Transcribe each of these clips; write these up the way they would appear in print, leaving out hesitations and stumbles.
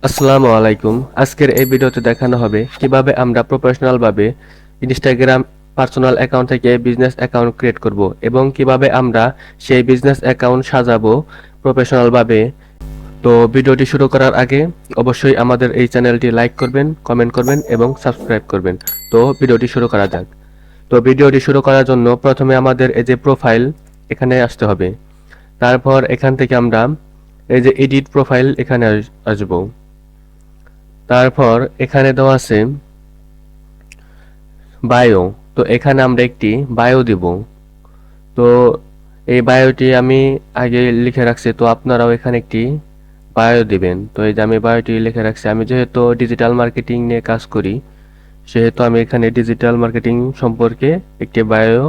আসসালামু আলাইকুম। আজকের এই ভিডিওতে দেখানো হবে কিভাবে আমরা প্রফেশনাল ভাবে ইনস্টাগ্রাম পার্সোনাল অ্যাকাউন্ট থেকে বিজনেস অ্যাকাউন্ট ক্রিয়েট করব এবং কিভাবে আমরা সেই বিজনেস অ্যাকাউন্ট সাজাবো প্রফেশনাল ভাবে। তো ভিডিওটি শুরু করার আগে অবশ্যই আমাদের এই চ্যানেলটি লাইক করবেন, কমেন্ট করবেন এবং সাবস্ক্রাইব করবেন। তো ভিডিওটি শুরু করা যাক। তো ভিডিওটি শুরু করার জন্য প্রথমে আমাদের এই যে প্রোফাইল এখানে আসতে হবে। তারপর এখান থেকে আমরা এই যে এডিট প্রোফাইল এখানে আসবো। তারপর এখানে দেওয়া আছে বায়ো। তো এখানে আমরা একটি বায়ো দিব। তো এই বায়োটি আমি আগে লিখে রাখছি, তো আপনারাও এখানে একটি বায়ো দিবেন। তো এই যে আমি বায়োটি লিখে রাখছি। আমি যেহেতু ডিজিটাল মার্কেটিং নিয়ে কাজ করি সেহেতু আমি এখানে ডিজিটাল মার্কেটিং সম্পর্কে একটি বায়ো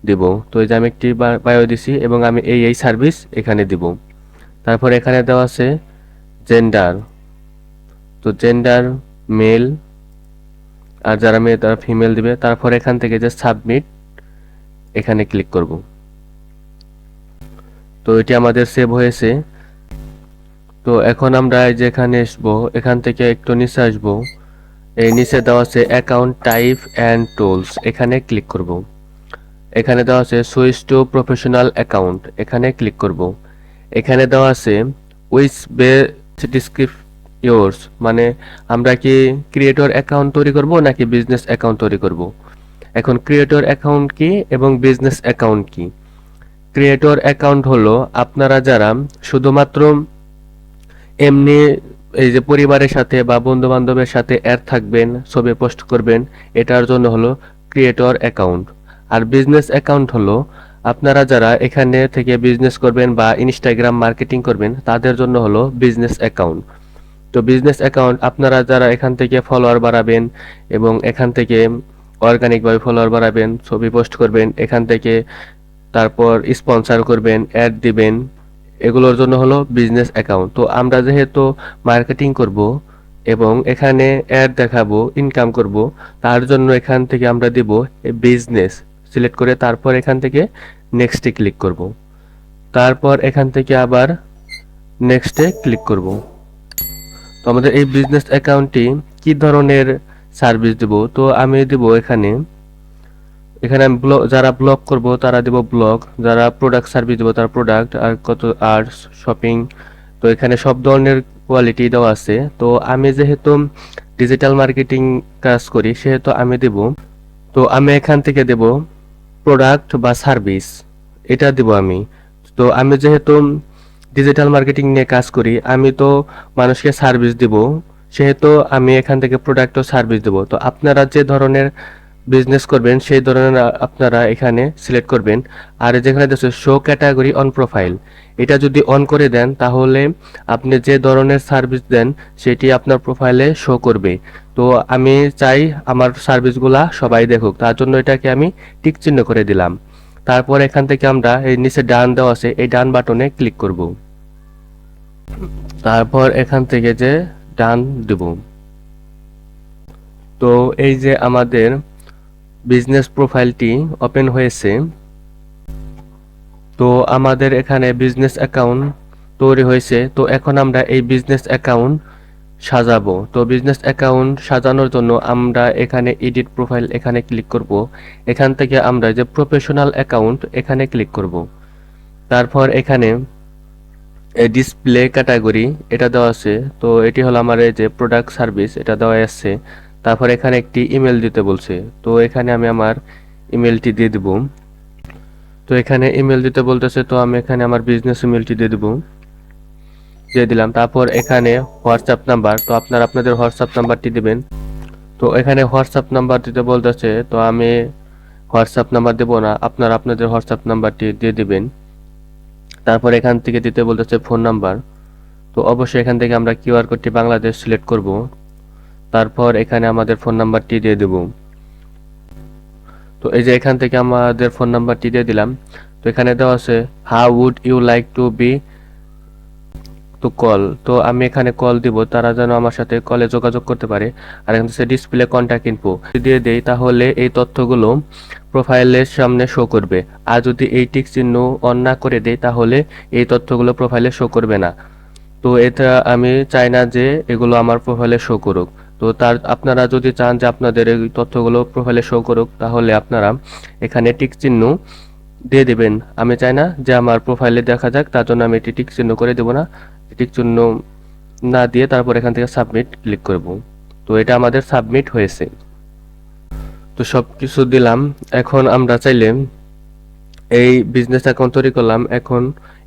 দিব। তো এই যে আমি একটি বায়ো দিছি এবং আমি এই সার্ভিস এখানে দিব। তারপর এখানে দেওয়া আছে জেন্ডার। তো জেন্ডার মেল, আর যারা মেয়ে তারা ফিমেল দিবে। তারপর এখান থেকে যে সাবমিট এখানে ক্লিক করব। তো এটি আমাদের সেভ হয়েছে। তো এখন আমরা এই যে এখানে আসবো, এখান থেকে একটু নিচে আসবো। এই নিচে দেওয়া আছে অ্যাকাউন্ট টাইপ অ্যান্ড টুলস, এখানে ক্লিক করব। এখানে দেওয়া আছে সুইচ টু প্রফেশনাল অ্যাকাউন্ট, এখানে ক্লিক করব। এখানে দেওয়া আছে উইচ বেস্ট ডিসক্রিপ ইয়োর্স, মানে আমরা কি ক্রিয়েটর অ্যাকাউন্ট তৈরি করব নাকি বিজনেস অ্যাকাউন্ট তৈরি করব। এখন ক্রিয়েটর অ্যাকাউন্ট কি এবং বিজনেস অ্যাকাউন্ট কি? ক্রিয়েটর অ্যাকাউন্ট হলো আপনারা যারা শুধুমাত্র এমনি এই যে পরিবারের সাথে বা বন্ধু বান্ধবের সাথে অ্যাড থাকবেন, ছবি পোস্ট করবেন, এটার জন্য হলো ক্রিয়েটর অ্যাকাউন্ট। আর বিজনেস অ্যাকাউন্ট হলো আপনারা যারা এখানে থেকে বিজনেস করবেন বা ইনস্টাগ্রাম মার্কেটিং করবেন তাদের জন্য হলো বিজনেস অ্যাকাউন্ট। তো বিজনেস অ্যাকাউন্ট আপনারা যারা এখান থেকে ফলোয়ার বাড়াবেন এবং এখান থেকে অর্গানিকভাবে ফলোয়ার বাড়াবেন, ছবি পোস্ট করবেন এখান থেকে, তারপর স্পন্সর করবেন, অ্যাড দিবেন, এগুলোর জন্য হলো বিজনেস অ্যাকাউন্ট। তো আমরা যেহেতু মার্কেটিং করব এবং এখানে অ্যাড দেখাবো, ইনকাম করব, তার জন্য এখান থেকে আমরা দিব বিজনেস সিলেক্ট করে তারপর এখান থেকে নেক্সটে ক্লিক করব। তারপর এখান থেকে আবার নেক্সটে ক্লিক করব। তো আমাদের এই বিজনেস অ্যাকাউন্টটি কি ধরনের সার্ভিস দেব? তো আমি দেব এখানে এখানে আমি যারা ব্লগ করব তারা দেব ব্লগ, যারা প্রোডাক্ট সার্ভিস দেব তারা প্রোডাক্ট, আর কত আর শপিং। তো এখানে সব ধরনের কোয়ালিটি দেওয়া আছে। তো আমি যেহেতু ডিজিটাল মার্কেটিং কাজ করি সেহেতু আমি দেব, তো আমি এখান থেকে দেব প্রোডাক্ট বা সার্ভিস, এটা দেব আমি। তো আমি যেহেতু ডিজিটাল মার্কেটিং নিয়ে কাজ করি, আমি তো মানুষকে সার্ভিস দিব, সেহেতু আমি এখান থেকে প্রোডাক্ট ও সার্ভিস দেব। তো আপনারা যে ধরনের বিজনেস করবেন সেই ধরনের আপনারা এখানে সিলেক্ট করবেন। আর যেখানে দেখছে শো ক্যাটাগরি অন প্রোফাইল, এটা যদি অন করে দেন তাহলে আপনি যে ধরনের সার্ভিস দেন সেটি আপনার প্রোফাইলে শো করবে। তো আমি চাই আমার সার্ভিসগুলা সবাই দেখুক, তার জন্য এটাকে আমি টিক চিহ্ন করে দিলাম। তারপর এখান থেকে আমরা এই নিচে ডান দেওয়া আছে এই ডান বাটনে ক্লিক করব। তারপর এখান থেকে যে ডান দেব। তো এই যে আমাদের বিজনেস প্রোফাইলটি ওপেন হয়েছে। তো আমাদের এখানে বিজনেস অ্যাকাউন্ট তৈরি হয়েছে। তো এখন আমরা এই বিজনেস অ্যাকাউন্ট সাজাবো। তো বিজনেস অ্যাকাউন্ট সাজানোর জন্য আমরা এখানে এডিট প্রোফাইল এখানে ক্লিক করব। এখান থেকে আমরা যে প্রফেশনাল অ্যাকাউন্ট এখানে ক্লিক করব। তারপর এখানে ডিসপ্লে ক্যাটাগরি এটা দেওয়া আছে। তো এটি হলো আমার এই যে প্রোডাক্ট সার্ভিস, এটা দেওয়া আছে। তারপর এখানে একটি ইমেল দিতে বলছে, তো এখানে আমি আমার ইমেলটি দিয়ে দিব। তো এখানে ইমেল দিতে বলতেছে, তো আমি এখানে আমার বিজনেস ইমেলটি দিয়ে দিলাম। তারপর এখানে হোয়াটসঅ্যাপ নাম্বার, তো আপনারা আপনাদের হোয়াটসঅ্যাপ নাম্বারটি দিবেন। তো এখানে হোয়াটসঅ্যাপ নাম্বার দিতে বলতেছে, তো আমি হোয়াটসঅ্যাপ নাম্বার দেব না, আপনারা আপনাদের হোয়াটসঅ্যাপ নাম্বারটি দিয়ে দিবেন। তারপর এখান থেকে দিতে বলতেছে ফোন নাম্বার। তো অবশ্যই এখান থেকে আমরা কিউআর কোডটি বাংলাদেশ সিলেক্ট করব। তারপর এখানে আমাদের ফোন নাম্বারটি দিয়ে দেব। তো এই যে এখান থেকে আমাদের ফোন নাম্বারটি দিয়ে দিলাম। তো এখানে দেওয়া আছে how would you like to be to call, তো আমি এখানে কল দিব, তারা যেন আমার সাথে কলে যোগাযোগ করতে পারে। আর এখান থেকে ডিসপ্লে কন্ট্যাক্ট ইনফো দিয়ে দেই তাহলে এই তথ্যগুলো প্রোফাইলের সামনে শো করবে। আর যদি এই টিক চিহ্ন অন না করে দেই তাহলে এই তথ্যগুলো প্রোফাইলে শো করবে না। তো এটা আমি চাই না যে এগুলো আমার প্রোফাইলে শো করুক। তো আপনারা যদি চান যে আপনাদের এই তথ্যগুলো প্রোফাইলে শো করুক, তাহলে আপনারা এখানে টিক চিহ্ন দিয়ে দিবেন। আমি চাই না যে আমার প্রোফাইলে দেখা যাক, তার জন্য আমি এটি টিক চিহ্ন করে দেব না। টিক চিহ্ন না দিয়ে তারপর এখান থেকে সাবমিট ক্লিক করব। তো এটা আমাদের সাবমিট হয়েছে। তো সব কিছু দিলাম। এখন আমরা চাইলে এই বিজনেস অ্যাকাউন্ট তৈরি করলাম। এখন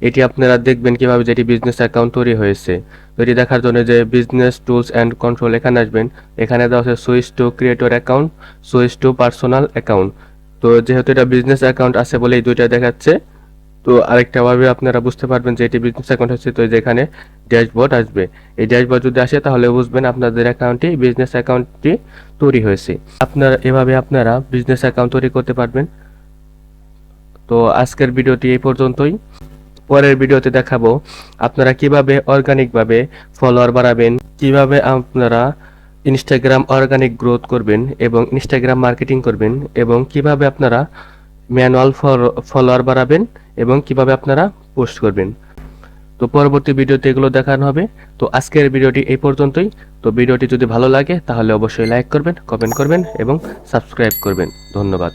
এটি আপনারা দেখবেন কিভাবে যেটি বিজনেস অ্যাকাউন্ট তৈরি হয়েছে। তো এটি দেখার জন্য যে বিজনেস টুলস অ্যান্ড কন্ট্রোল এখানে আসবেন। এখানে দেওয়া আছে switch to creator account, switch to personal account. তো যেহেতু এটা বিজনেস অ্যাকাউন্ট আছে বলে এই দুইটা দেখাচ্ছে। তো আরেকটা ভাবে আপনারা বুঝতে পারবেন যে এটি বিজনেস অ্যাকাউন্ট হচ্ছে, তো যেখানে ড্যাশবোর্ড আসবে, এই ড্যাশবোর্ড যদি আসে তাহলে বুঝবেন আপনাদের অ্যাকাউন্টটি বিজনেস অ্যাকাউন্টটি তৈরি হয়েছে। আপনারা এভাবে আপনারা বিজনেস অ্যাকাউন্ট তৈরি করতে পারবেন। তো আজকের ভিডিওটি এই পর্যন্তই। পরের ভিডিওতে দেখাবো আপনারা কিভাবে অর্গানিকভাবে ফলোয়ার বাড়াবেন, কিভাবে আপনারা ইনস্টাগ্রাম অর্গানিক গ্রোথ করবেন এবং ইনস্টাগ্রাম মার্কেটিং করবেন, এবং কিভাবে আপনারা ম্যানুয়াল ফলোয়ার বাড়াবেন এবং কিভাবে আপনারা পোস্ট করবেন। তো পরবর্তী ভিডিওতে এগুলো দেখানো হবে। তো আজকের ভিডিওটি এই পর্যন্তই। তো ভিডিওটি যদি ভালো লাগে তাহলে অবশ্যই লাইক করবেন, কমেন্ট করবেন এবং সাবস্ক্রাইব করবেন। ধন্যবাদ।